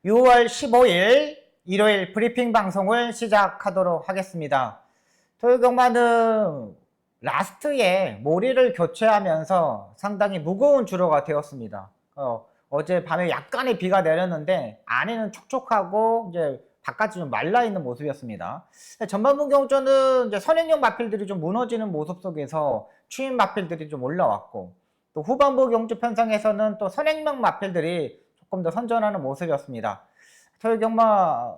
6월 15일 일요일 브리핑 방송을 시작하도록 하겠습니다. 토요경마는 라스트에 모리를 교체하면서 상당히 무거운 주로가 되었습니다. 어제 밤에 약간의 비가 내렸는데 안에는 촉촉하고 이제 바깥이 좀 말라있는 모습이었습니다. 전반부 경주는 이제 선행용 마필들이 좀 무너지는 모습 속에서 추임 마필들이 좀 올라왔고, 또 후반부 경주 편성에서는 또 선행용 마필들이 조금 더 선전하는 모습이었습니다. 토요경마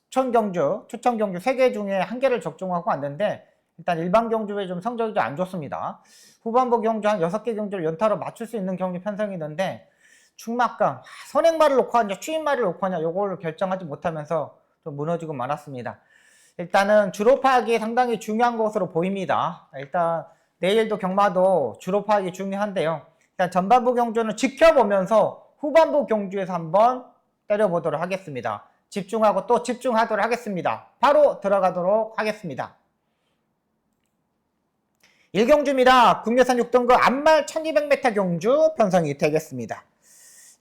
추천 경주 3개 중에 1개를 적중하고 왔는데, 일단 일반 경주에 좀 성적이 좀 안 좋습니다. 후반부 경주 한 6개 경주를 연타로 맞출 수 있는 경주 편성이 있는데, 충막강, 선행말을 놓고 하냐 추임말을 놓고 하냐 요걸 결정하지 못하면서 좀 무너지고 말았습니다. 일단은 주로 파악이 상당히 중요한 것으로 보입니다. 일단 내일도 경마도 주로 파악이 중요한데요. 일단 전반부 경주는 지켜보면서 후반부 경주에서 한번 때려보도록 하겠습니다. 집중하고 또 집중하도록 하겠습니다. 바로 들어가도록 하겠습니다. 1경주입니다. 국내산 6등급 앞말 1200m 경주 편성이 되겠습니다.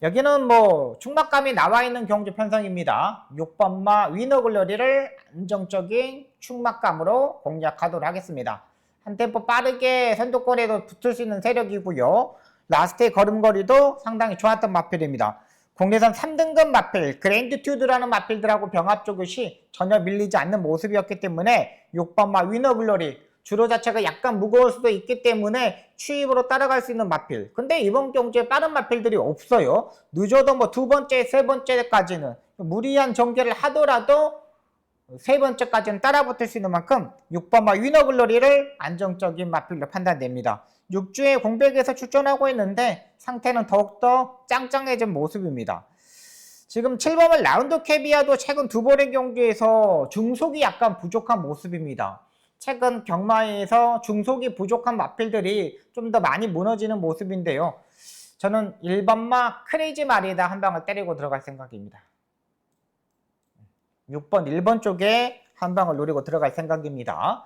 여기는 뭐 충막감이 나와 있는 경주 편성입니다. 6번마 위너글러리를 안정적인 충막감으로 공략하도록 하겠습니다. 한 템포 빠르게 선두권에도 붙을 수 있는 세력이고요. 라스트의 걸음걸이도 상당히 좋았던 마필입니다. 국내산 3등급 마필 그랜드튜드라는 마필들하고 병합 조교시 전혀 밀리지 않는 모습이었기 때문에 6번마 위너글러리 주로 자체가 약간 무거울 수도 있기 때문에 추입으로 따라갈 수 있는 마필. 근데 이번 경주에 빠른 마필들이 없어요. 늦어도 뭐 2번째, 3번째까지는 무리한 전개를 하더라도 3번째까지는 따라붙을 수 있는 만큼 6번마 위너글로리를 안정적인 마필로 판단됩니다. 6주에 공백에서 출전하고 있는데 상태는 더욱더 짱짱해진 모습입니다. 지금 7번을 라운드 캐비아도 최근 2번의 경주에서 중속이 약간 부족한 모습입니다. 최근 경마에서 중속이 부족한 마필들이 좀 더 많이 무너지는 모습인데요. 저는 1번마 크레이지 마리다 한 방을 때리고 들어갈 생각입니다. 6번 1번 쪽에 한 방을 노리고 들어갈 생각입니다.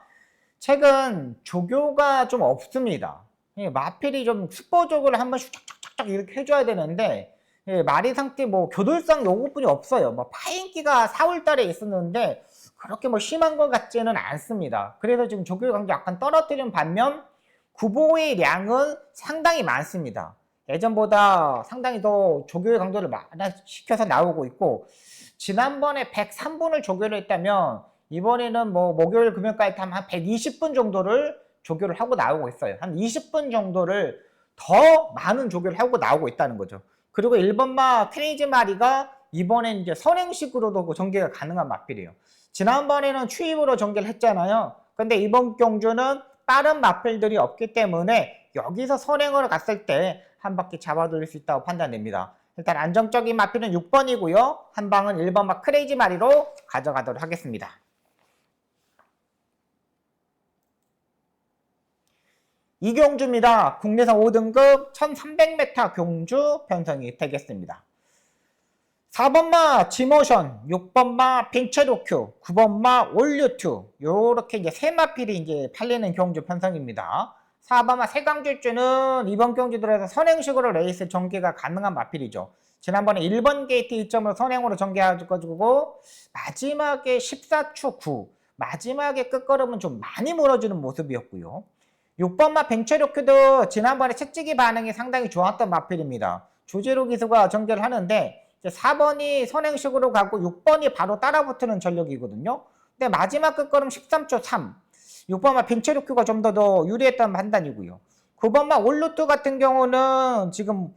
최근 조교가 좀 없습니다. 마필이 좀 스포적으로 한 번씩 쫙쫙쫙 이렇게 해줘야 되는데 마리 상태 뭐 교돌상 요것뿐이 없어요. 뭐 파인기가 4월 달에 있었는데 그렇게 뭐 심한 것 같지는 않습니다. 그래서 지금 조교의 강도 약간 떨어뜨린 반면 구보의 량은 상당히 많습니다. 예전보다 상당히 더 조교의 강도를 시켜서 나오고 있고, 지난번에 103분을 조교를 했다면 이번에는 뭐 목요일 금요일까지 하면 한 120분 정도를 조교를 하고 나오고 있어요. 한 20분 정도를 더 많은 조교를 하고 나오고 있다는 거죠. 그리고 1번마 크레이지 마리가 이번엔 이제 선행식으로도 전개가 가능한 마필이에요. 지난번에는 추입으로 전개를 했잖아요. 근데 이번 경주는 빠른 마필들이 없기 때문에 여기서 선행을 갔을 때 한 바퀴 잡아돌릴 수 있다고 판단됩니다. 일단 안정적인 마필은 6번이고요. 한 방은 1번마 크레이지 마리로 가져가도록 하겠습니다. 이 경주입니다. 국내산 5등급 1300m 경주 편성이 되겠습니다. 4번마 지모션, 6번마 빈체로큐, 9번마 올류투 요렇게 이제 세 마필이 이제 팔리는 경주 편성입니다. 4번마 세강질주는 이번 경주 들어서 선행식으로 레이스 전개가 가능한 마필이죠. 지난번에 1번 게이트 2점으로 선행으로 전개해가지고 마지막에 14추 9 마지막에 끝걸음은 좀 많이 무너지는 모습이었고요. 6번마 벤체로큐도 지난번에 채찍이 반응이 상당히 좋았던 마필입니다. 조제로 기수가 전개를 하는데 4번이 선행식으로 가고 6번이 바로 따라붙는 전력이거든요. 근데 마지막 끝걸음 13초 3 6번마 벤체로큐가 좀 더 유리했던 판단이고요. 9번마 올루트 같은 경우는 지금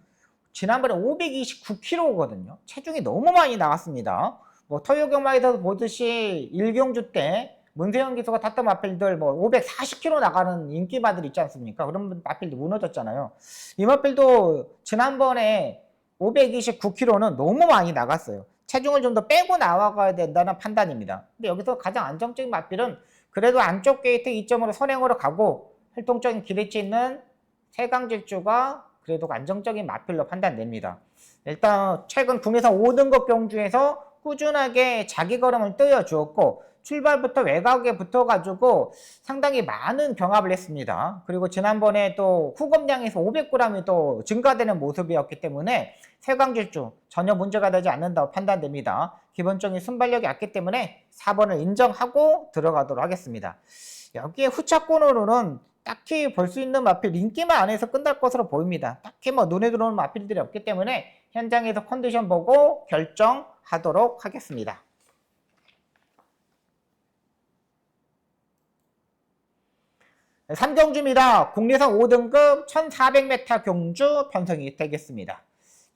지난번에 529kg거든요. 체중이 너무 많이 나왔습니다. 뭐 토요경마에서 보듯이 1경주 때 문세영 기수가 탔던 마필들 뭐 540kg 나가는 인기마들 있지 않습니까? 그런 마필도 무너졌잖아요. 이 마필도 지난번에 529kg는 너무 많이 나갔어요. 체중을 좀 더 빼고 나와가야 된다는 판단입니다. 근데 여기서 가장 안정적인 마필은 그래도 안쪽 게이트 2점으로 선행으로 가고 활동적인 기대치 있는 세강질주가 그래도 안정적인 마필로 판단됩니다. 일단 최근 국내산 5등급 경주에서 꾸준하게 자기 걸음을 떼어주었고 출발부터 외곽에 붙어가지고 상당히 많은 경합을 했습니다. 그리고 지난번에 또 후검량에서 500g이 또 증가되는 모습이었기 때문에 세강질주 전혀 문제가 되지 않는다고 판단됩니다. 기본적인 순발력이 얕기 때문에 4번을 인정하고 들어가도록 하겠습니다. 여기에 후차권으로는 딱히 볼 수 있는 마필 인기만 안에서 끝날 것으로 보입니다. 딱히 뭐 눈에 들어오는 마필들이 없기 때문에 현장에서 컨디션 보고 결정하도록 하겠습니다. 3경주입니다. 국내선 5등급 1400m 경주 편성이 되겠습니다.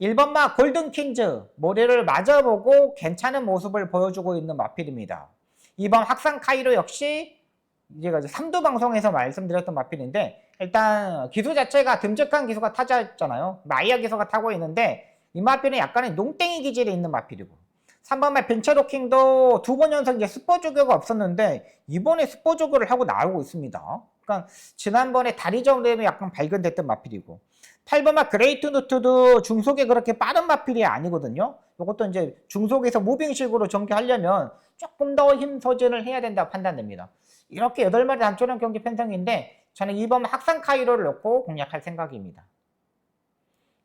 1번마 골든퀸즈 모래를 맞아보고 괜찮은 모습을 보여주고 있는 마필입니다. 2번 학산 카이로 역시 제가 이제 3두 방송에서 말씀드렸던 마필인데 일단 기수 자체가 듬직한 기수가 타자였잖아요. 마이야 기수가 타고 있는데 이 마필은 약간의 농땡이 기질이 있는 마필이고 3번마 벤처로킹도 2번 연속 이제 스포 조교가 없었는데 이번에 스포 조교를 하고 나오고 있습니다. 그러니까 지난번에 다리 정도면 약간 발견됐던 마필이고 8번마 그레이트 노트도 중속에 그렇게 빠른 마필이 아니거든요. 이것도 이제 중속에서 무빙식으로 전개하려면 조금 더 힘 소진을 해야 된다고 판단됩니다. 이렇게 8마리 단초령 경기 편성인데 저는 2번 학산 카이로를 넣고 공략할 생각입니다.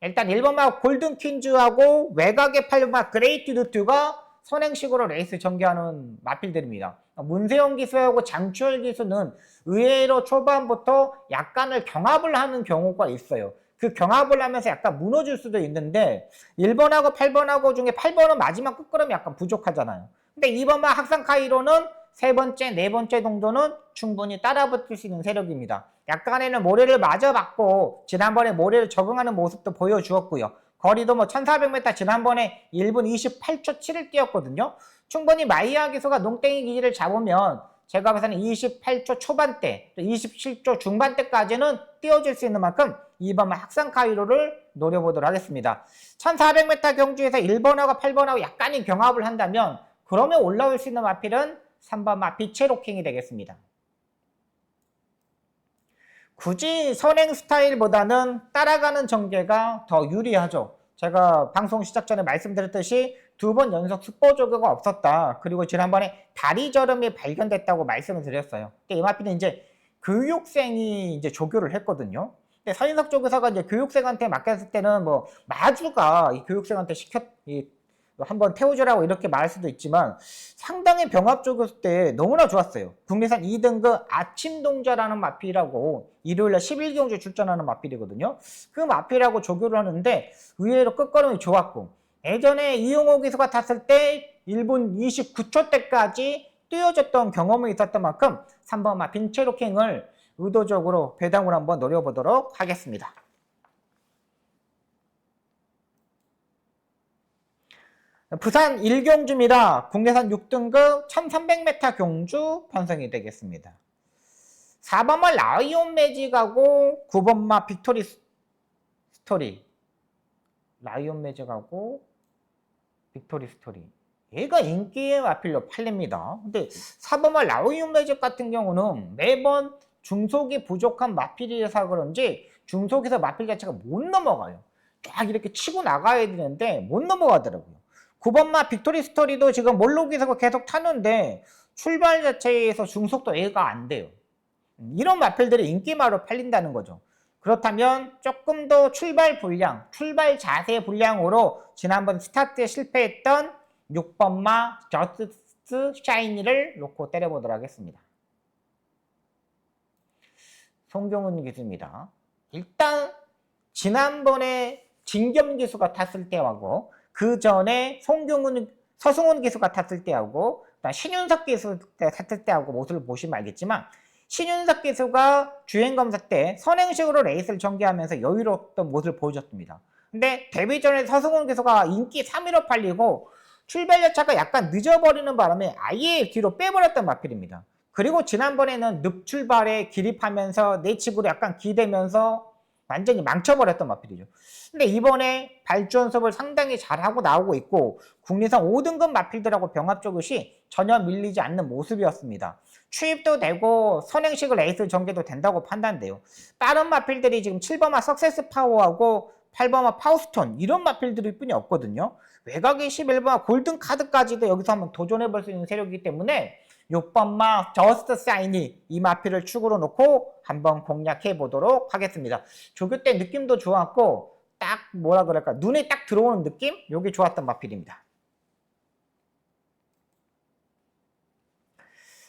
일단 1번마 골든 퀸즈하고 외곽의 8번마 그레이트 노트가 선행식으로 레이스 전개하는 마필들입니다. 문세영 기수하고 장추열 기수는 의외로 초반부터 약간을 경합을 하는 경우가 있어요. 그 경합을 하면서 약간 무너질 수도 있는데 1번하고 8번하고 중에 8번은 마지막 끝걸음이 약간 부족하잖아요. 근데 2번만 학산 카이로는 세 번째, 네 번째 정도는 충분히 따라붙을 수 있는 세력입니다. 약간에는 모래를 맞아봤고 지난번에 모래를 적응하는 모습도 보여주었고요. 거리도 뭐 1400m 지난번에 1분 28초 7을 뛰었거든요. 충분히 마이야 기수가 농땡이 기지를 잡으면 제가 봐서는 28초 초반대, 또 27초 중반대까지는 뛰어줄 수 있는 만큼 2번 학산 카이로를 노려보도록 하겠습니다. 1400m 경주에서 1번하고 8번하고 약간의 경합을 한다면 그러면 올라올 수 있는 마필은 3번 빛의 로킹이 되겠습니다. 굳이 선행 스타일보다는 따라가는 전개가 더 유리하죠. 제가 방송 시작 전에 말씀드렸듯이 2번 연속 스포 조교가 없었다. 그리고 지난번에 다리 저름이 발견됐다고 말씀을 드렸어요. 근데 이 마필은 이제 교육생이 이제 조교를 했거든요. 근데 서인석 조교사가 이제 교육생한테 맡겼을 때는 뭐 마주가 이 교육생한테 한번 태워주라고 이렇게 말할 수도 있지만 상당히 병합 조교수 때 너무나 좋았어요. 국내산 2등급 아침동자라는 마필이라고 일요일날 11경주 출전하는 마필이거든요. 그 마필하고 조교를 하는데 의외로 끝걸음이 좋았고 예전에 이용호 기수가 탔을 때 1분 29초 때까지 뛰어졌던 경험이 있었던 만큼 3번 빈체로킹을 의도적으로 배당으로 한번 노려보도록 하겠습니다. 부산 1경주입니다. 국내산 6등급 1300m 경주 편성이 되겠습니다. 4번마 라이온 매직하고 9번마 빅토리 스토리. 라이온 매직하고 빅토리 스토리. 얘가 인기의 마필로 팔립니다. 근데 4번마 라이온 매직 같은 경우는 매번 중속이 부족한 마필이라서 그런지 중속에서 마필 자체가 못 넘어가요. 쫙 이렇게 치고 나가야 되는데 못 넘어가더라고요. 9번마 빅토리 스토리도 지금 몰록에서 계속 타는데 출발 자체에서 중속도 얘가 안 돼요. 이런 마필들이 인기마로 팔린다는 거죠. 그렇다면 조금 더 출발 분량, 출발 자세 분량으로 지난번 스타트에 실패했던 6번마 저스트 샤이니를 놓고 때려보도록 하겠습니다. 송경훈 기수입니다. 일단 지난번에 진겸 기수가 탔을 때하고 그 전에 서승훈 기수가 탔을 때하고 신윤석 기수 탔을 때하고 모습을 보시면 알겠지만 신윤석 기수가 주행검사 때 선행식으로 레이스를 전개하면서 여유로웠던 모습을 보여줬습니다. 근데 데뷔 전에 서승훈 기수가 인기 3위로 팔리고 출발 열차가 약간 늦어버리는 바람에 아예 뒤로 빼버렸던 마필입니다. 그리고 지난번에는 늪출발에 기립하면서 내측으로 약간 기대면서 완전히 망쳐버렸던 마필이죠. 근데 이번에 발주 연습을 상당히 잘하고 나오고 있고 국내산 5등급 마필들하고 병합 조교시 전혀 밀리지 않는 모습이었습니다. 추입도 되고 선행식을 레이스 전개도 된다고 판단돼요. 다른 마필들이 지금 7번마 석세스 파워하고 8번마 파우스톤 이런 마필들일 뿐이 없거든요. 외곽의 11번 골든 카드까지도 여기서 한번 도전해 볼 수 있는 세력이기 때문에 6번마 저스트 사인이 이 마필을 축으로 놓고 한번 공략해 보도록 하겠습니다. 조교 때 느낌도 좋았고 딱 뭐라 그럴까 눈에 딱 들어오는 느낌? 요게 좋았던 마필입니다.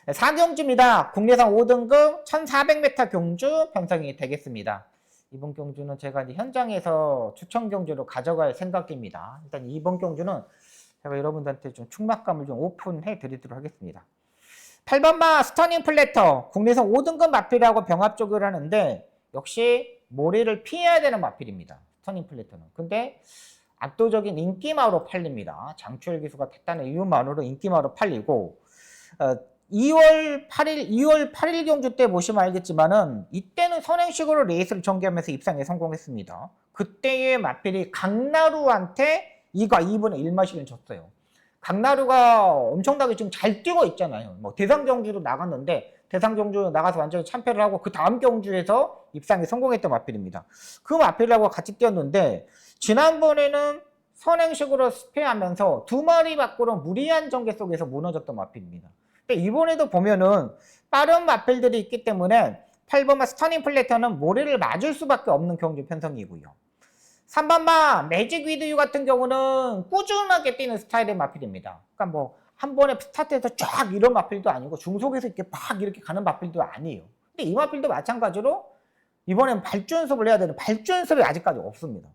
4경주입니다. 국내산 5등급 1400m 경주 편성이 되겠습니다. 이번 경주는 제가 이제 현장에서 추천 경주로 가져갈 생각입니다. 일단 이번 경주는 제가 여러분들한테 좀 충막감을 좀 오픈해 드리도록 하겠습니다. 8번마 스터닝 플래터 국내산 5등급 마필이라고 병합적으로 하는데 역시 모래를 피해야 되는 마필입니다. 스터닝 플래터는. 근데 압도적인 인기마로 팔립니다. 장추열 기수가 됐다는 이유만으로 인기마로 팔리고 2월 8일 경주 때 보시면 알겠지만은 이때는 선행식으로 레이스를 전개하면서 입상에 성공했습니다. 그때의 마필이 강나루한테 2가 2분의 1마실을 졌어요. 강나루가 엄청나게 지금 잘 뛰고 있잖아요. 뭐 대상 경주도 나갔는데 대상 경주 나가서 완전히 참패를 하고 그 다음 경주에서 입상에 성공했던 마필입니다. 그 마필하고 같이 뛰었는데 지난번에는 선행식으로 스패하면서 두 마리 밖으로 무리한 전개 속에서 무너졌던 마필입니다. 근데 이번에도 보면은 빠른 마필들이 있기 때문에 8번마 스터닝 플래터는 모래를 맞을 수밖에 없는 경주 편성이고요. 3번마 매직 위드유 같은 경우는 꾸준하게 뛰는 스타일의 마필입니다. 그러니까 뭐 한 번에 스타트에서 쫙 이런 마필도 아니고 중속에서 이렇게 막 이렇게 가는 마필도 아니에요. 근데 이 마필도 마찬가지로 이번엔 발주 연습을 해야 되는 발주 연습이 아직까지 없습니다.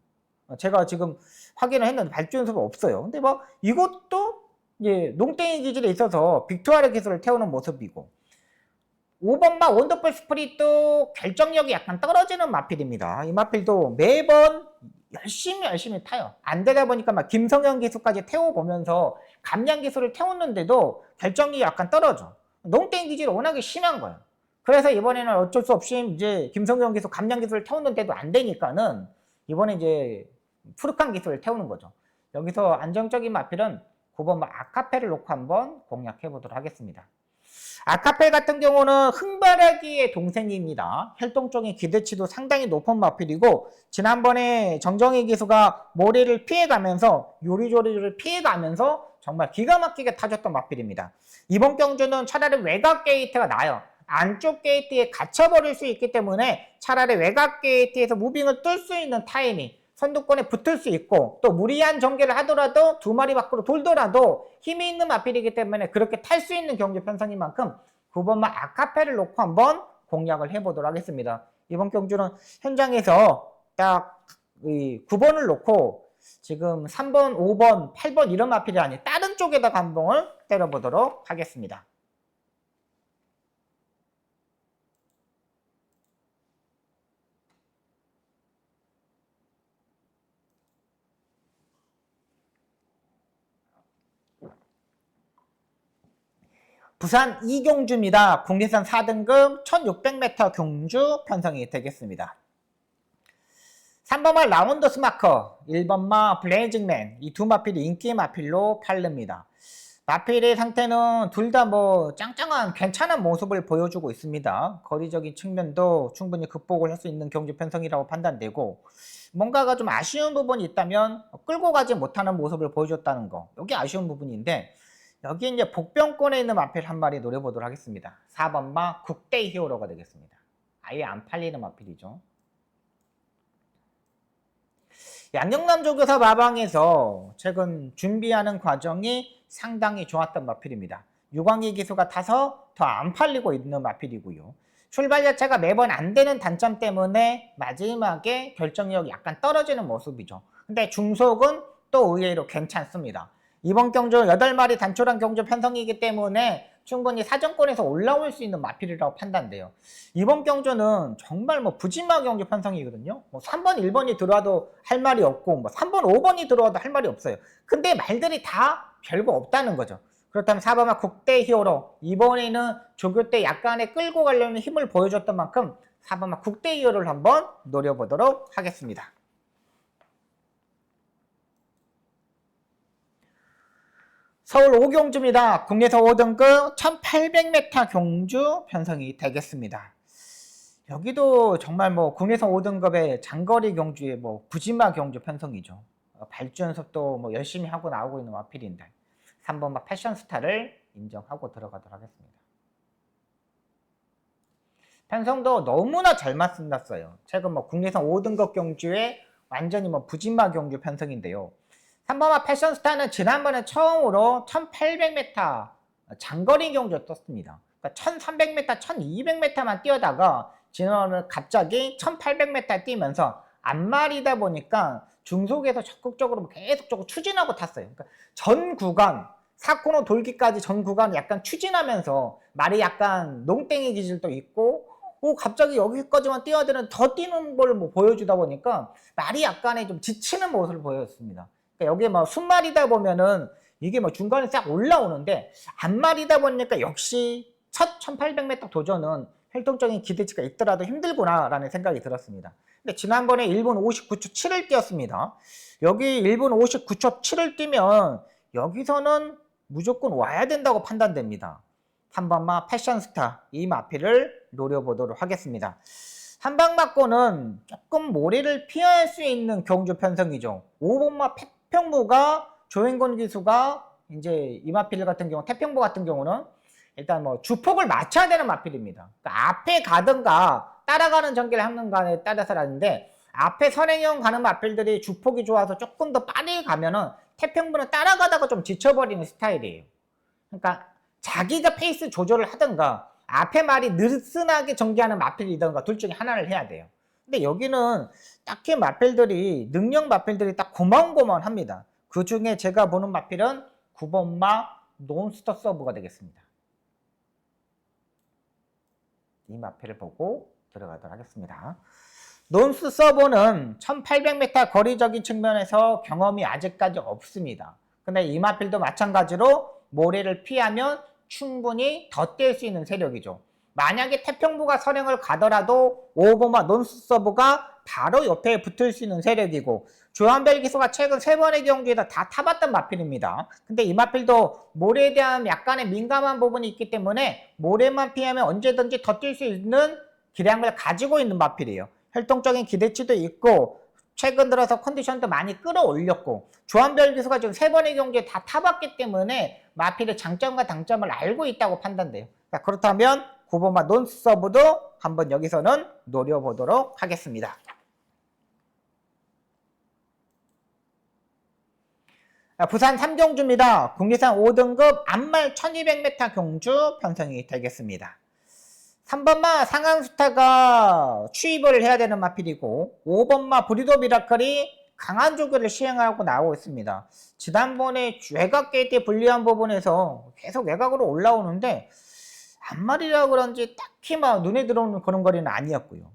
제가 지금 확인을 했는데 발주 연습이 없어요. 근데 뭐 이것도 이제 농땡이 기질에 있어서 빅토리아 기술을 태우는 모습이고 5번마 원더풀 스프릿도 결정력이 약간 떨어지는 마필입니다. 이 마필도 매번 열심히 타요. 안 되다 보니까 막 김성현 기술까지 태워보면서 감량 기술을 태웠는데도 결정력이 약간 떨어져. 농땡이 기질이 워낙에 심한 거예요. 그래서 이번에는 어쩔 수 없이 이제 김성현 기술 감량 기술을 태웠는데도 안 되니까는 이번에 이제 푸르칸 기술을 태우는 거죠. 여기서 안정적인 마필은 9번 아카펠을 놓고 한번 공략해 보도록 하겠습니다. 아카펠 같은 경우는 흥바라기의 동생입니다. 활동적인 기대치도 상당히 높은 마필이고 지난번에 정정희 기수가 모래를 피해가면서 요리조리를 피해가면서 정말 기가 막히게 타줬던 마필입니다. 이번 경주는 차라리 외곽 게이트가 나아요. 안쪽 게이트에 갇혀버릴 수 있기 때문에 차라리 외곽 게이트에서 무빙을 뜰 수 있는 타이밍 선두권에 붙을 수 있고 또 무리한 전개를 하더라도 두 마리 밖으로 돌더라도 힘이 있는 마필이기 때문에 그렇게 탈 수 있는 경주 편성인 만큼 9번마 아카펠을 놓고 한번 공략을 해보도록 하겠습니다. 이번 경주는 현장에서 딱 9번을 놓고 지금 3번, 5번, 8번 이런 마필이 아닌 다른 쪽에다가 한 봉을 때려보도록 하겠습니다. 부산 이경주입니다. 국내산 4등급 1600m 경주 편성이 되겠습니다. 3번마 라운더스 마커, 1번마 블레이징맨 이 두 마필이 인기 마필로 팔릅니다. 마필의 상태는 둘 다 뭐 짱짱한 괜찮은 모습을 보여주고 있습니다. 거리적인 측면도 충분히 극복을 할 수 있는 경주 편성이라고 판단되고 뭔가가 좀 아쉬운 부분이 있다면 끌고 가지 못하는 모습을 보여줬다는 거 이게 아쉬운 부분인데 여기 이제 복병권에 있는 마필 한 마리 노려보도록 하겠습니다. 4번마 국대 히어로가 되겠습니다. 아예 안 팔리는 마필이죠. 양영남 조교사 마방에서 최근 준비하는 과정이 상당히 좋았던 마필입니다. 유광희 기수가 타서 더 안 팔리고 있는 마필이고요. 출발 자체가 매번 안 되는 단점 때문에 마지막에 결정력이 약간 떨어지는 모습이죠. 근데 중속은 또 의외로 괜찮습니다. 이번 경주 8마리 단촐한 경주 편성이기 때문에 충분히 사정권에서 올라올 수 있는 마필이라고 판단돼요. 이번 경주는 정말 뭐 부진마 경주 편성이거든요. 뭐 3번, 1번이 들어와도 할 말이 없고 뭐 3번, 5번이 들어와도 할 말이 없어요. 근데 말들이 다 별거 없다는 거죠. 그렇다면 4번마 국대 히어로 이번에는 조교 때 약간의 끌고 가려는 힘을 보여줬던 만큼 4번마 국대 히어로를 한번 노려보도록 하겠습니다. 서울 오경주입니다. 국내에서 5등급 1800m 경주 편성이 되겠습니다. 여기도 정말 뭐 국내에서 5등급의 장거리 경주의 뭐 부지마 경주 편성이죠. 발주 연습도 뭐 열심히 하고 나오고 있는 마필인데 3번마 패션스타를 인정하고 들어가도록 하겠습니다. 편성도 너무나 잘 맞았어요. 최근 뭐 국내선 5등급 경주에 완전히 뭐 부진마 경주 편성인데요. 3번마 패션스타는 지난번에 처음으로 1800m 장거리 경주 떴습니다. 그러니까 1300m, 1200m만 뛰어다가 지난번에 갑자기 1800m 뛰면서 앞말이다 보니까 중속에서 적극적으로 계속적으로 추진하고 탔어요. 그러니까 전 구간, 4코너 돌기까지 전 구간 약간 추진하면서 말이 약간 농땡이 기질도 있고 갑자기 여기까지만 뛰어야 되는 더 뛰는 걸 뭐 보여주다 보니까 말이 약간의 좀 지치는 모습을 보였습니다. 그러니까 여기에 뭐 순말이다 보면은 이게 뭐 중간에 싹 올라오는데 앞말이다 보니까 역시 첫 1800m 도전은 활동적인 기대치가 있더라도 힘들구나라는 생각이 들었습니다. 근데 지난번에 1분 59초 7을 뛰었습니다. 여기 1분 59초 7을 뛰면 여기서는 무조건 와야 된다고 판단됩니다. 3번마 패션스타 이 마필을 노려보도록 하겠습니다. 한방 맞고는 조금 모래를 피할 수 있는 경주 편성이죠. 5번마 태평부가 조행권 기수가 이제 이 마필 같은 경우 태평부 같은 경우는 일단 뭐 주폭을 맞춰야 되는 마필입니다. 그러니까 앞에 가든가 따라가는 전개를 하는가에 따라서라는데 앞에 선행형 가는 마필들이 주폭이 좋아서 조금 더 빠르게 가면은 태평부는 따라가다가 좀 지쳐버리는 스타일이에요. 그러니까 자기가 페이스 조절을 하든가 앞에 말이 느슨하게 전개하는 마필이든가 둘 중에 하나를 해야 돼요. 근데 여기는 딱히 마필들이 능력 마필들이 딱 고만고만합니다. 그 중에 제가 보는 마필은 9번마 논스터 서브가 되겠습니다. 이 마필을 보고 들어가도록 하겠습니다. 논스 서버는 1800m 거리적인 측면에서 경험이 아직까지 없습니다. 근데 이 마필도 마찬가지로 모래를 피하면 충분히 더 뛸 수 있는 세력이죠. 만약에 태평부가 선행을 가더라도 5번마 논스 서버가 바로 옆에 붙을 수 있는 세력이고 조한별 기수가 최근 3번의 경주에서 다 타봤던 마필입니다. 근데 이 마필도 모래에 대한 약간의 민감한 부분이 있기 때문에 모래만 피하면 언제든지 더 뛸 수 있는 기량을 가지고 있는 마필이에요. 활동적인 기대치도 있고 최근 들어서 컨디션도 많이 끌어올렸고 조한별 기수가 지금 3번의 경주에 다 타봤기 때문에 마필의 장점과 단점을 알고 있다고 판단돼요. 그렇다면 9번마 논스 서브도 한번 여기서는 노려보도록 하겠습니다. 부산 3경주입니다. 국내산 5등급 앞말 1200m 경주 편성이 되겠습니다. 3번마 상황스타가 취입을 해야 되는 마필이고 5번마 브리더 미라클이 강한 조교를 시행하고 나오고 있습니다. 지난번에 외곽 게이트에 불리한 부분에서 계속 외곽으로 올라오는데 앞말이라 그런지 딱히 막 눈에 들어오는 그런 거리는 아니었고요.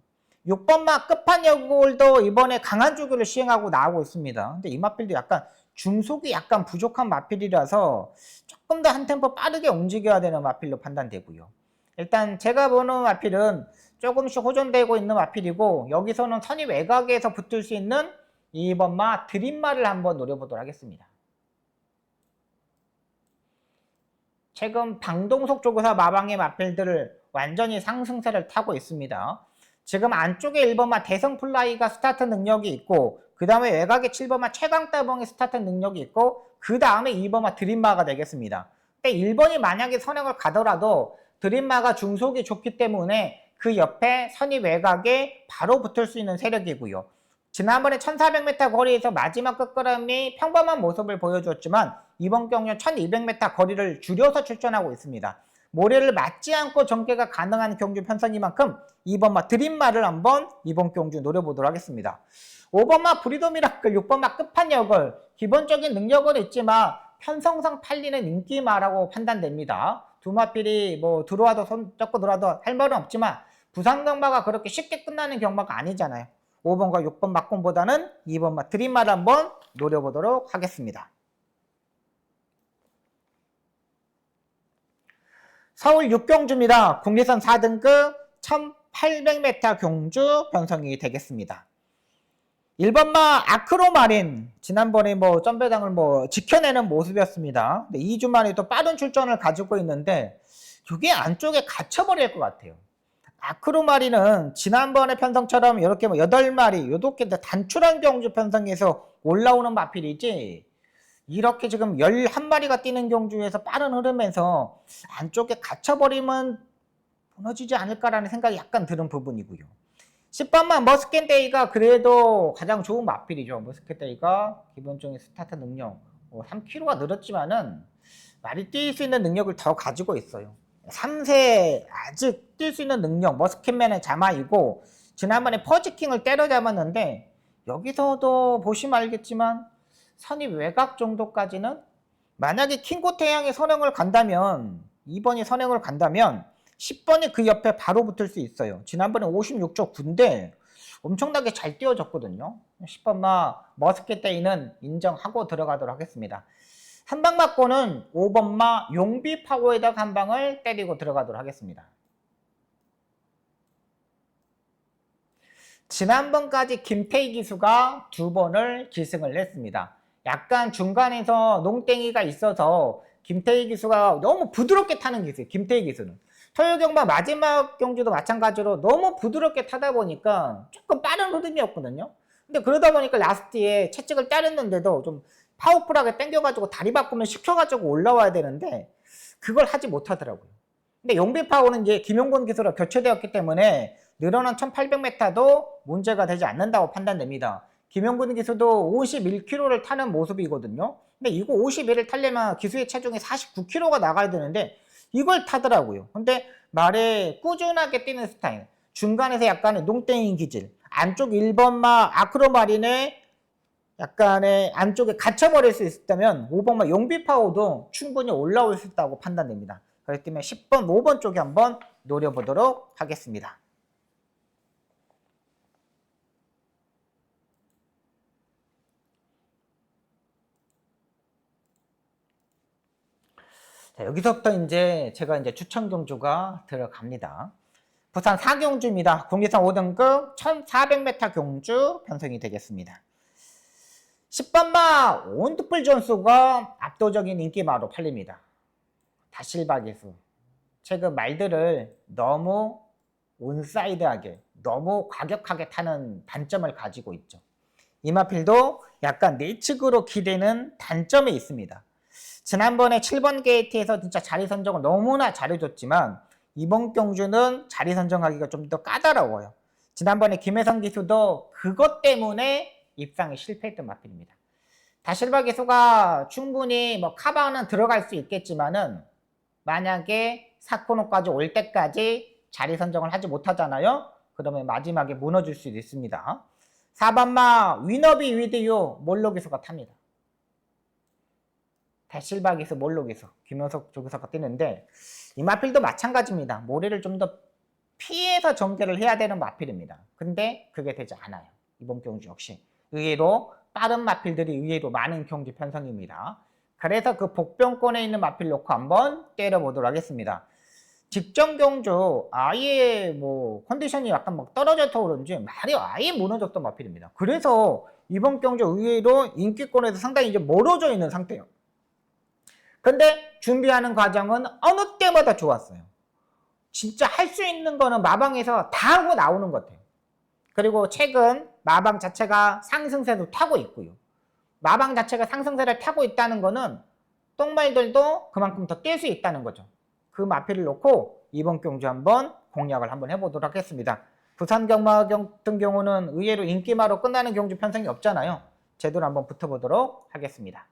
6번마 끝판여골도 이번에 강한 조교를 시행하고 나오고 있습니다. 근데 이 마필도 약간 중속이 약간 부족한 마필이라서 조금 더 한 템포 빠르게 움직여야 되는 마필로 판단되고요. 일단 제가 보는 마필은 조금씩 호전되고 있는 마필이고 여기서는 선이 외곽에서 붙을 수 있는 2번마 드림마를 한번 노려보도록 하겠습니다. 최근 방동석 쪽에서 마방의 마필들을 완전히 상승세를 타고 있습니다. 지금 안쪽에 1번마 대성플라이가 스타트 능력이 있고 그 다음에 외곽에 7번마 최강따봉의 스타트 능력이 있고 그 다음에 2번마 드림마가 되겠습니다. 근데 1번이 만약에 선행을 가더라도 드림마가 중속이 좋기 때문에 그 옆에 선이 외곽에 바로 붙을 수 있는 세력이고요. 지난번에 1400m 거리에서 마지막 끝걸음이 평범한 모습을 보여줬지만 이번 경주 1200m 거리를 줄여서 출전하고 있습니다. 모래를 맞지 않고 전개가 가능한 경주 편성이만큼 2번마 드림마를 한번 이번 경주 노려보도록 하겠습니다. 5번마 브리더 미라클, 6번마 끝판역을 기본적인 능력은 있지만 편성상 팔리는 인기마라고 판단됩니다. 두 마필이 뭐 들어와도 손 잡고 들어와도 할 말은 없지만 부산 경마가 그렇게 쉽게 끝나는 경마가 아니잖아요. 5번과 6번 막공보다는 2번마 드림마를 한번 노려보도록 하겠습니다. 서울 6경주입니다. 국내선 4등급 1800m 경주 편성이 되겠습니다. 1번마 아크로마린 지난번에 뭐 점배당을 뭐 지켜내는 모습이었습니다. 근데 2주 만에 또 빠른 출전을 가지고 있는데 이게 안쪽에 갇혀버릴 것 같아요. 아크로마린은 지난번에 편성처럼 이렇게 뭐 8마리 이렇게 단출한 경주 편성에서 올라오는 마필이지 이렇게 지금 11마리가 뛰는 경주에서 빠른 흐름에서 안쪽에 갇혀버리면 무너지지 않을까라는 생각이 약간 드는 부분이고요. 10번만 머스켄데이가 그래도 가장 좋은 마필이죠. 머스켄데이가 기본적인 스타트 능력 3kg가 늘었지만은 말이 뛸 수 있는 능력을 더 가지고 있어요. 3세 아직 뛸 수 있는 능력 머스켄맨의 자마이고 지난번에 퍼지킹을 때려잡았는데 여기서도 보시면 알겠지만 선입 외곽 정도까지는 만약에 킹고태양이 선행을 간다면 2번이 선행을 간다면 10번이 그 옆에 바로 붙을 수 있어요. 지난번에 56초 9인데 엄청나게 잘 띄워졌거든요. 10번마 머스켓데이는 인정하고 들어가도록 하겠습니다. 한 방 맞고는 5번마 용비 파고에다가 한 방을 때리고 들어가도록 하겠습니다. 지난번까지 김태희 기수가 2번을 기승을 했습니다. 약간 중간에서 농땡이가 있어서 김태희 기수가 너무 부드럽게 타는 기수예요. 김태희 기수는. 토요경마 마지막 경주도 마찬가지로 너무 부드럽게 타다 보니까 조금 빠른 흐름이었거든요. 근데 그러다 보니까 라스트에 채찍을 때렸는데도 좀 파워풀하게 당겨가지고 다리 바꾸면 시켜가지고 올라와야 되는데 그걸 하지 못하더라고요. 근데 용비파워는 이제 김용곤 기수로 교체되었기 때문에 늘어난 1800m도 문제가 되지 않는다고 판단됩니다. 김용곤 기수도 51km를 타는 모습이거든요. 근데 이거 51을 타려면 기수의 체중이 49kg가 나가야 되는데 이걸 타더라고요. 근데 말에 꾸준하게 뛰는 스타일. 중간에서 약간의 농땡이 기질. 안쪽 1번마 아크로마린의 약간의 안쪽에 갇혀버릴 수 있다면 5번마 용비파워도 충분히 올라올 수 있다고 판단됩니다. 그렇기 때문에 10번, 5번 쪽에 한번 노려보도록 하겠습니다. 자, 여기서부터 제가 추천 경주가 들어갑니다. 부산 4경주입니다. 국리선 5등급 1400m 경주 편성이 되겠습니다. 10번마 온드풀 존스가 압도적인 인기마로 팔립니다. 다실바 기수. 최근 말들을 너무 온사이드하게, 너무 과격하게 타는 단점을 가지고 있죠. 이마필도 약간 내측으로 기대는 단점이 있습니다. 지난번에 7번 게이트에서 진짜 자리 선정을 너무나 잘해줬지만 이번 경주는 자리 선정하기가 좀 더 까다로워요. 지난번에 김혜성 기수도 그것 때문에 입상에 실패했던 마필입니다. 다실바 기수가 충분히 카바는 들어갈 수 있겠지만은 만약에 사코노까지 올 때까지 자리 선정을 하지 못하잖아요. 그러면 마지막에 무너질 수도 있습니다. 4번마 위너비 위드유 몰로 기수가 탑니다. 다실바 기수 몰로 기수 김효석 조기석가 뛰는데 이 마필도 마찬가지입니다. 모래를 좀 더 피해서 전개를 해야 되는 마필입니다. 근데 그게 되지 않아요. 이번 경주 역시 의외로 빠른 마필들이 의외로 많은 경주 편성입니다. 그래서 그 복병권에 있는 마필 놓고 한번 때려보도록 하겠습니다. 직전 경주 아예 컨디션이 약간 떨어져서 그런지 말이 아예 무너졌던 마필입니다. 그래서 이번 경주 의외로 인기권에서 상당히 멀어져 있는 상태예요. 근데 준비하는 과정은 어느 때마다 좋았어요. 진짜 할 수 있는 거는 마방에서 다 하고 나오는 것 같아요. 그리고 최근 마방 자체가 상승세도 타고 있고요. 마방 자체가 상승세를 타고 있다는 거는 똥말들도 그만큼 더 뛸 수 있다는 거죠. 그 마필을 놓고 이번 경주 한번 공략을 한번 해보도록 하겠습니다. 부산 경마 같은 경우는 의외로 인기마로 끝나는 경주 편성이 없잖아요. 제대로 한번 붙어보도록 하겠습니다.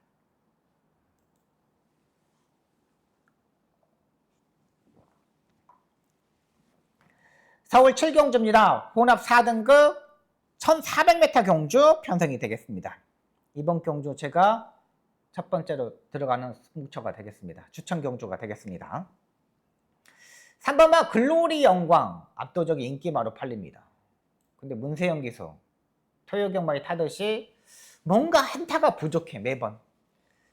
서울 7경주입니다. 혼합 4등급 1400m 경주 편성이 되겠습니다. 이번 경주 제가 첫 번째로 들어가는 승부처가 되겠습니다. 추천 경주가 되겠습니다. 3번마 글로리 영광 압도적인 인기마로 팔립니다. 근데 문세영 기수 토요경마에 타듯이 뭔가 한타가 부족해 매번.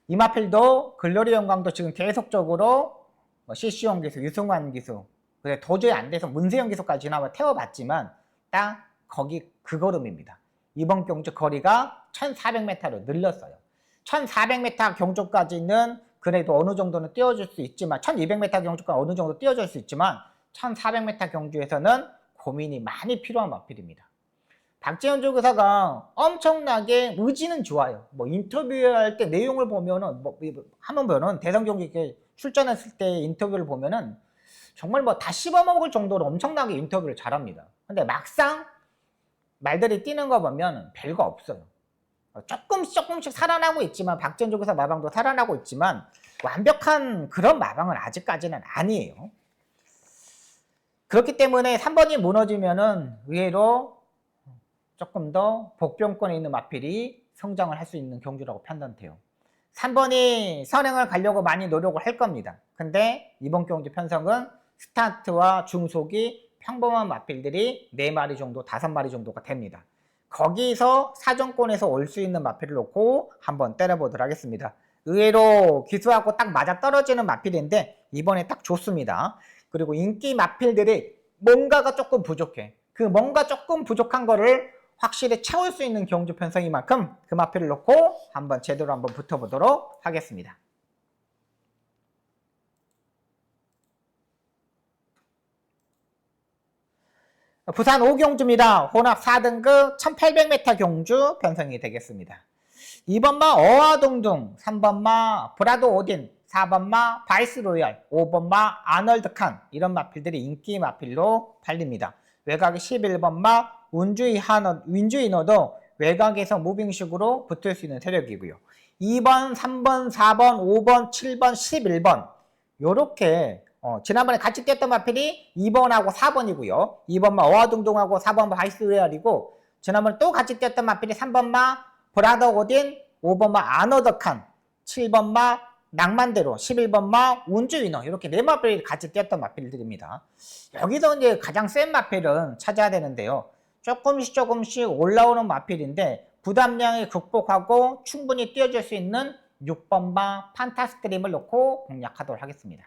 이마필도 글로리 영광도 지금 계속적으로 CC용 기수, 유승환 기수 근데 도저히 안 돼서 문세영 기수까지 지나와 태워봤지만 딱 거기 그 걸음입니다. 이번 경주 거리가 1400m로 늘렸어요. 1400m 경주까지는 그래도 어느 정도는 띄워줄 수 있지만 1200m 경주까지 어느 정도 띄워줄 수 있지만 1400m 경주에서는 고민이 많이 필요한 마필입니다. 박재현 조교사가 엄청나게 의지는 좋아요. 뭐 인터뷰할 때 내용을 보면은 한번 보면은 대선 경기에 출전했을 때 인터뷰를 보면은 정말 뭐 다 씹어먹을 정도로 엄청나게 인터뷰를 잘합니다. 근데 막상 말들이 뛰는 거 보면 별거 없어요. 조금씩 살아나고 있지만 박재현 조교사 마방도 살아나고 있지만 완벽한 그런 마방은 아직까지는 아니에요. 그렇기 때문에 3번이 무너지면은 의외로 조금 더 복병권에 있는 마필이 성장을 할 수 있는 경주라고 판단돼요. 3번이 선행을 가려고 많이 노력을 할 겁니다. 근데 이번 경주 편성은 스타트와 중속이 평범한 마필들이 4마리 정도, 5마리 정도가 됩니다. 거기서 사정권에서 올 수 있는 마필을 놓고 한번 때려보도록 하겠습니다. 의외로 기수하고 딱 맞아 떨어지는 마필인데 이번에 딱 좋습니다. 그리고 인기 마필들이 뭔가가 조금 부족해. 그 뭔가 조금 부족한 거를 확실히 채울 수 있는 경주 편성인 만큼 그 마필을 놓고 한번 제대로 한번 붙어보도록 하겠습니다. 부산 5경주입니다. 혼합 4등급 1800m 경주 편성이 되겠습니다. 2번마 어와동둥, 3번마 브라도 오딘, 4번마 바이스로얄, 5번마 아널드 칸 이런 마필들이 인기 마필로 팔립니다. 외곽 11번마 윈주이너도 외곽에서 무빙식으로 붙을 수 있는 세력이고요. 2번, 3번, 4번, 5번, 7번, 11번 요렇게 지난번에 같이 뛰었던 마필이 2번하고 4번이고요. 2번마 어와동둥하고 4번마 바이스로얄이고 지난번에 또 같이 뛰었던 마필이 3번마 브라더 오딘, 5번마 아너더칸, 7번마 낭만대로, 11번마 운주위너 이렇게 4마필이 같이 뛰었던 마필들입니다. 여기서 이제 가장 센 마필은 찾아야 되는데요. 조금씩 올라오는 마필인데 부담량을 극복하고 충분히 뛰어줄 수 있는 6번마 판타스트림을 놓고 공략하도록 하겠습니다.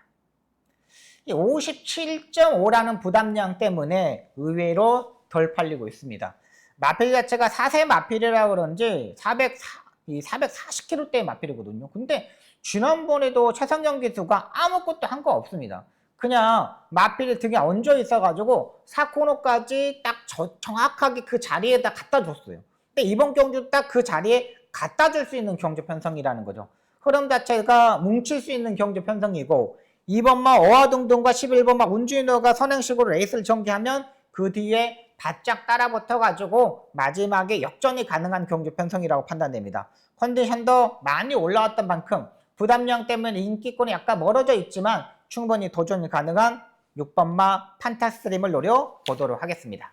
57.5라는 부담량 때문에 의외로 덜 팔리고 있습니다. 마필 자체가 4세 마필이라 그런지 440kg대의 마필이거든요. 근데 지난번에도 최성경 기수가 아무것도 한 거 없습니다. 그냥 마필이 등에 얹어 있어가지고 4코너까지 딱 정확하게 그 자리에다 갖다 줬어요. 근데 이번 경주 딱 그 자리에 갖다 줄 수 있는 경주 편성이라는 거죠. 흐름 자체가 뭉칠 수 있는 경주 편성이고 2번마 어와둥둥과 11번마 운주인어가 선행식으로 레이스를 전개하면 그 뒤에 바짝 따라붙어가지고 마지막에 역전이 가능한 경주 편성이라고 판단됩니다. 컨디션도 많이 올라왔던 만큼 부담량 때문에 인기권이 약간 멀어져 있지만 충분히 도전이 가능한 6번마 판타스트림을 노려보도록 하겠습니다.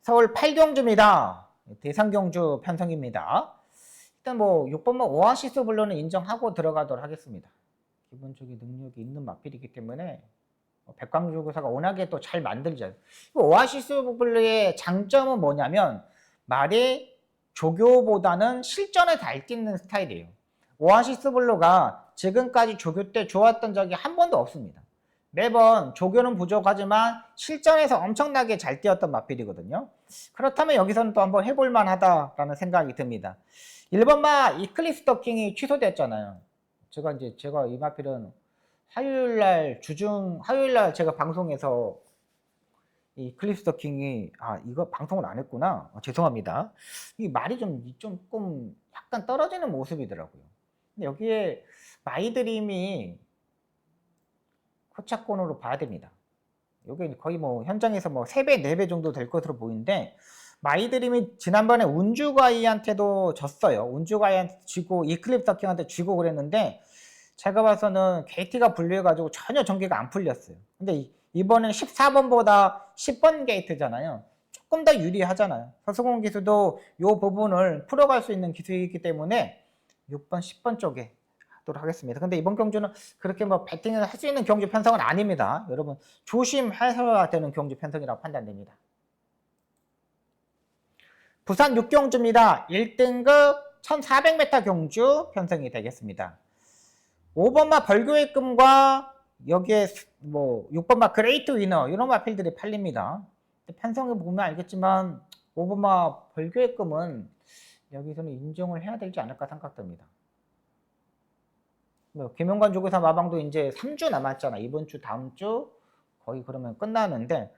서울 8경주입니다. 대상경주 편성입니다. 일단 뭐 6번마 오아시스 블루는 인정하고 들어가도록 하겠습니다. 기본적인 능력이 있는 마필이기 때문에 백광조교사가 워낙에 또 잘 만들죠. 오아시스 블루의 장점은 뭐냐면 말이 조교보다는 실전에 잘 뛰는 스타일이에요. 오아시스 블루가 지금까지 조교 때 좋았던 적이 한 번도 없습니다. 매번 조교는 부족하지만 실전에서 엄청나게 잘 뛰었던 마필이거든요. 그렇다면 여기서는 또 한번 해볼 만하다라는 생각이 듭니다. 1번마 이클립스 더킹이 취소됐잖아요. 제가 이 마필은 화요일날 제가 방송에서 이 클립스 더킹이 이거 방송을 안 했구나. 죄송합니다. 이 말이 조금 약간 떨어지는 모습이더라고요. 근데 여기에 마이드림이 코차권으로 봐야 됩니다. 여기 거의 뭐 현장에서 뭐 3배, 4배 정도 될 것으로 보이는데 마이드림이 지난번에 운주가이한테도 졌어요. 운주가이한테 지고 이클립스 더킹한테 지고 그랬는데 제가 봐서는 KT가 분리해가지고 전혀 전개가 안 풀렸어요. 근데 이번에는 14번보다 10번 게이트잖아요. 조금 더 유리하잖아요. 서수공 기수도 이 부분을 풀어갈 수 있는 기술이기 때문에 6번, 10번 쪽에 하도록 하겠습니다. 근데 이번 경주는 그렇게 뭐 배팅을 할 수 있는 경주 편성은 아닙니다. 여러분 조심해서야 되는 경주 편성이라고 판단됩니다. 부산 6경주입니다. 1등급 1400m 경주 편성이 되겠습니다. 5번마 벌교의 금과 여기에 뭐 6번마 그레이트 위너 이런 마필들이 팔립니다. 편성해 보면 알겠지만 5번마 벌교의 금은 여기서는 인정을 해야 되지 않을까 생각됩니다. 뭐 김용관 조교사 마방도 이제 3주 남았잖아. 이번 주 다음 주 거의 그러면 끝나는데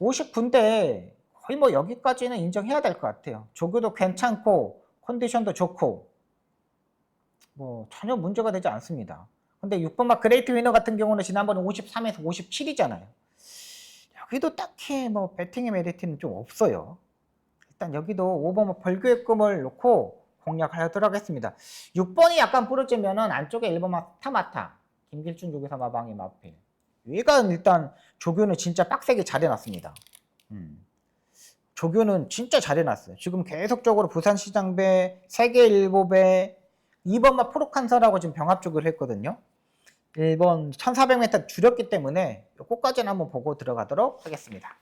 59인데 거의 뭐 여기까지는 인정해야 될 것 같아요. 조교도 괜찮고 컨디션도 좋고 뭐 전혀 문제가 되지 않습니다. 근데 6번 막 그레이트 위너 같은 경우는 지난번에 53에서 57이잖아요. 여기도 딱히 뭐 배팅의 메리트는 좀 없어요. 일단 여기도 5번 벌교육금을 놓고 공략하도록 하겠습니다. 6번이 약간 부러지면은 안쪽에 1번 타마타, 김길준 조교사 마방의 마필. 얘가 일단 조교는 진짜 빡세게 잘해놨습니다. 조교는 진짜 잘해놨어요. 지금 계속적으로 부산시장배, 세계일보배, 2번만 프로칸서라고 지금 병합 조교를 했거든요. 1번 1400m 줄였기 때문에 요거까지는 한번 보고 들어가도록 하겠습니다.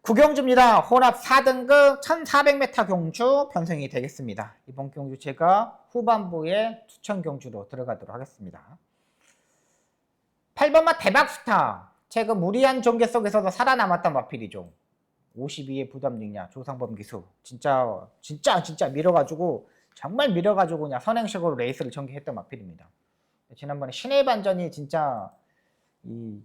구경주입니다. 혼합 4등급 1400m 경주 편성이 되겠습니다. 이번 경주 제가 후반부에 추천 경주로 들어가도록 하겠습니다. 8번마 대박스타. 최근 무리한 전개 속에서도 살아남았던 마필이죠. 52의 부담 능력, 조상범 기수. 진짜 밀어가지고, 정말 밀어가지고 그냥 선행식으로 레이스를 전개했던 마필입니다. 지난번에 신의 반전이 진짜 이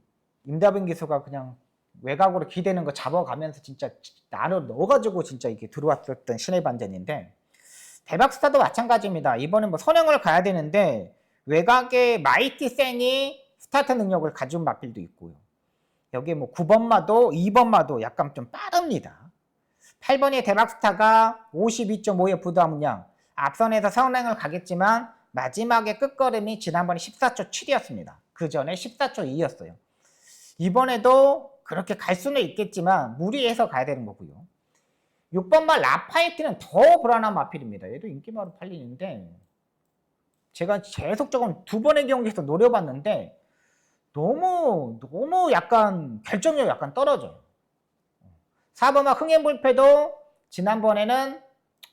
임다빈 기수가 그냥 외곽으로 기대는 거 잡아가면서 진짜 나를 넣어가지고 진짜 이게 들어왔었던 신의 반전인데, 대박스타도 마찬가지입니다. 이번엔 뭐 선행을 가야 되는데 외곽에 마이티 센이 스타트 능력을 가진 마필도 있고요. 여기 뭐 9번마도 2번마도 약간 좀 빠릅니다. 8번의 대박스타가 52.5의 부담량, 앞선에서 선행을 가겠지만 마지막에 끝걸음이 지난번에 14초 7이었습니다. 그 전에 14초 2였어요. 이번에도 그렇게 갈 수는 있겠지만 무리해서 가야 되는 거고요. 6번마 라파이트는 더 불안한 마필입니다. 얘도 인기마로 팔리는데 제가 계속적으로 두 번의 경기에서 노려봤는데 너무 약간 결정력이 약간 떨어져요. 4번마 흥행불패도 지난번에는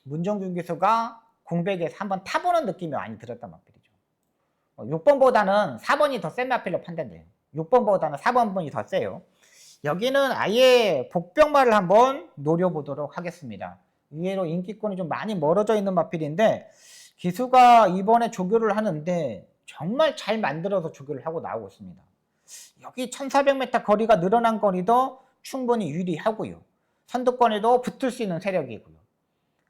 문정균 기수가 공백에서 한번 타보는 느낌이 많이 들었단 마필이죠. 6번보다는 4번이 더 센 마필로 판단돼요. 6번보다는 4번이 더 세요. 여기는 아예 복병마를 한번 노려보도록 하겠습니다. 의외로 인기권이 좀 많이 멀어져 있는 마필인데 기수가 이번에 조교를 하는데 정말 잘 만들어서 조교를 하고 나오고 있습니다. 여기 1400m 거리가 늘어난 거리도 충분히 유리하고요. 선두권에도 붙을 수 있는 세력이고요.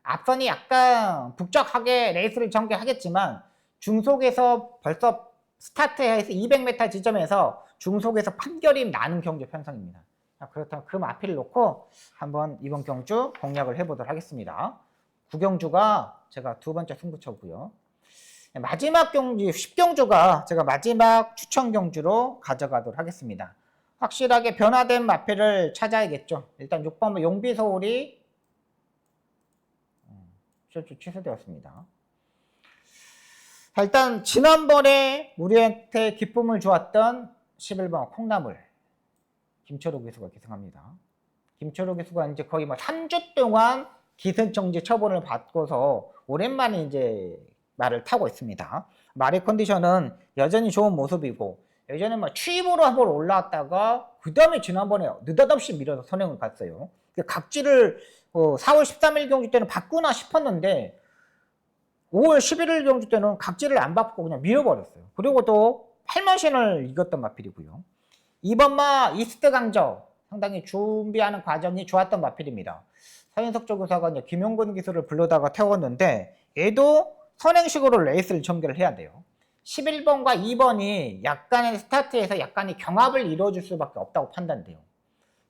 앞선이 약간 북적하게 레이스를 전개하겠지만 중속에서 벌써 스타트해서 200m 지점에서 중속에서 판결이 나는 경주 편성입니다. 그렇다면 그 마필을 놓고 한번 이번 경주 공략을 해보도록 하겠습니다. 9경주가 제가 두 번째 승부처고요. 마지막 경주 10경주가 제가 마지막 추천 경주로 가져가도록 하겠습니다. 확실하게 변화된 마필을 찾아야겠죠. 일단 6번 용비서울이 취소되었습니다. 일단 지난번에 우리한테 기쁨을 주었던 11번 콩나물 김철호 기수가 기승합니다. 김철호 기수가 이제 거의 뭐 3주 동안 기승정지 처분을 받고서 오랜만에 이제 말을 타고 있습니다. 말의 컨디션은 여전히 좋은 모습이고 예전에 막 취입으로 한번 올라왔다가 그 다음에 지난번에 느닷없이 밀어서 선행을 갔어요. 각지를 4월 13일 경주 때는 받구나 싶었는데 5월 11일 경주 때는 각지를 안 받고 그냥 밀어버렸어요. 그리고 또 8만신을 이겼던 마필이고요. 2번마 이스트 강저 상당히 준비하는 과정이 좋았던 마필입니다. 서인석 조교사가 이제 김용근 기수를 불러다가 태웠는데 얘도 선행식으로 레이스를 전개를 해야 돼요. 11번과 2번이 약간의 스타트에서 약간의 경합을 이루어줄 수밖에 없다고 판단돼요.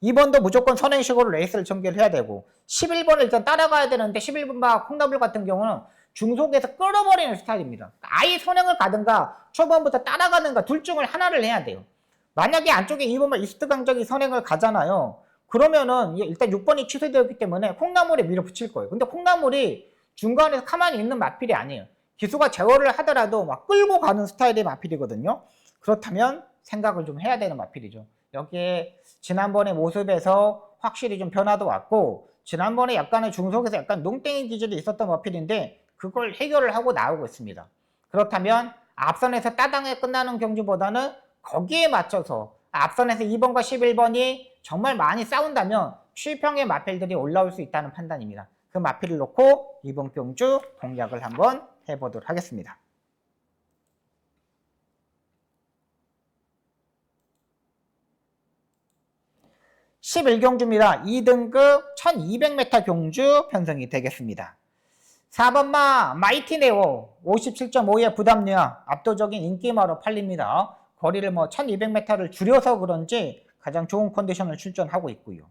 2번도 무조건 선행식으로 레이스를 전개를 해야 되고 11번을 일단 따라가야 되는데 11번과 콩나물 같은 경우는 중속에서 끌어버리는 스타일입니다. 아예 선행을 가든가 초반부터 따라가든가 둘 중을 하나를 해야 돼요. 만약에 안쪽에 2번만 이스트 강적이 선행을 가잖아요. 그러면은 일단 6번이 취소되었기 때문에 콩나물에 밀어붙일 거예요. 근데 콩나물이 중간에서 가만히 있는 마필이 아니에요. 기수가 제어를 하더라도 막 끌고 가는 스타일의 마필이거든요. 그렇다면 생각을 좀 해야 되는 마필이죠. 여기에 지난번의 모습에서 확실히 좀 변화도 왔고 지난번에 약간의 중속에서 약간 농땡이 기질이 있었던 마필인데 그걸 해결을 하고 나오고 있습니다. 그렇다면 앞선에서 따당에 끝나는 경주보다는 거기에 맞춰서 앞선에서 2번과 11번이 정말 많이 싸운다면 취평의 마필들이 올라올 수 있다는 판단입니다. 그 마필을 놓고 이번 경주 공략을 한번 해보도록 하겠습니다. 11경주입니다. 2등급 1200m 경주 편성이 되겠습니다. 4번마 마이티네오 57.5의 부담량 압도적인 인기마로 팔립니다. 거리를 1200m를 줄여서 그런지 가장 좋은 컨디션을 출전하고 있고요.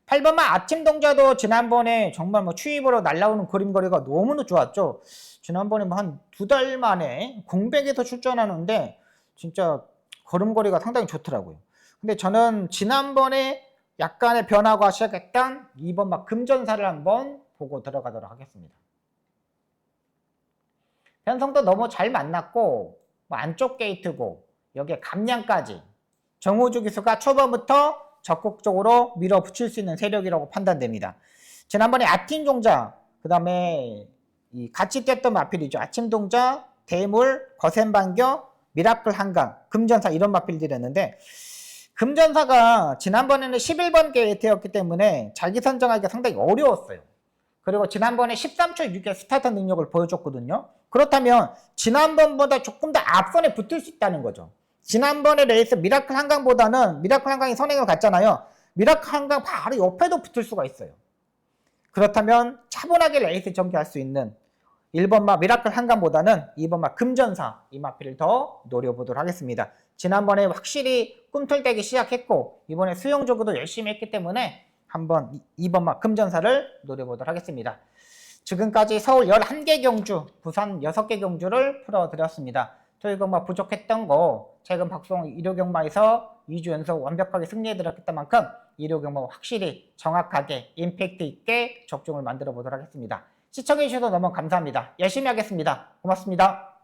8번마 아침동자도 지난번에 정말 추입으로 날아오는 그림거리가 너무나 좋았죠. 지난번에 한 2달 만에 공백에서 출전하는데 진짜 걸음거리가 상당히 좋더라고요. 근데 저는 지난번에 약간의 변화가 시작했던 2번마 금전사를 한번 보고 들어가도록 하겠습니다. 편성도 너무 잘 만났고 안쪽 게이트고 여기에 감량까지 정우주 기수가 초반부터 적극적으로 밀어붙일 수 있는 세력이라고 판단됩니다. 지난번에 아침동자 그 다음에 같이 뛰었던 마필이죠. 아침동자, 대물, 거센반겨, 미라클 한강, 금전사 이런 마필들이었는데 금전사가 지난번에는 11번 게이트였기 때문에 자기 선정하기가 상당히 어려웠어요. 그리고 지난번에 13초 6의 스타트 능력을 보여줬거든요. 그렇다면 지난번보다 조금 더 앞선에 붙을 수 있다는 거죠. 지난번에 레이스 미라클 한강보다는 미라클 한강이 선행을 갔잖아요. 미라클 한강 바로 옆에도 붙을 수가 있어요. 그렇다면 차분하게 레이스 전개할 수 있는 1번마 미라클 한강보다는 2번마 금전사 이 마필을 더 노려보도록 하겠습니다. 지난번에 확실히 꿈틀대기 시작했고 이번에 수용적으로도 열심히 했기 때문에 한번 2번마 금전사를 노려보도록 하겠습니다. 지금까지 서울 11개 경주, 부산 6개 경주를 풀어드렸습니다. 토익경마 부족했던 거 최근 박송 일요경마에서 2주 연속 완벽하게 승리해드렸던 만큼 일요경마 확실히 정확하게 임팩트 있게 적중을 만들어 보도록 하겠습니다. 시청해주셔서 너무 감사합니다. 열심히 하겠습니다. 고맙습니다.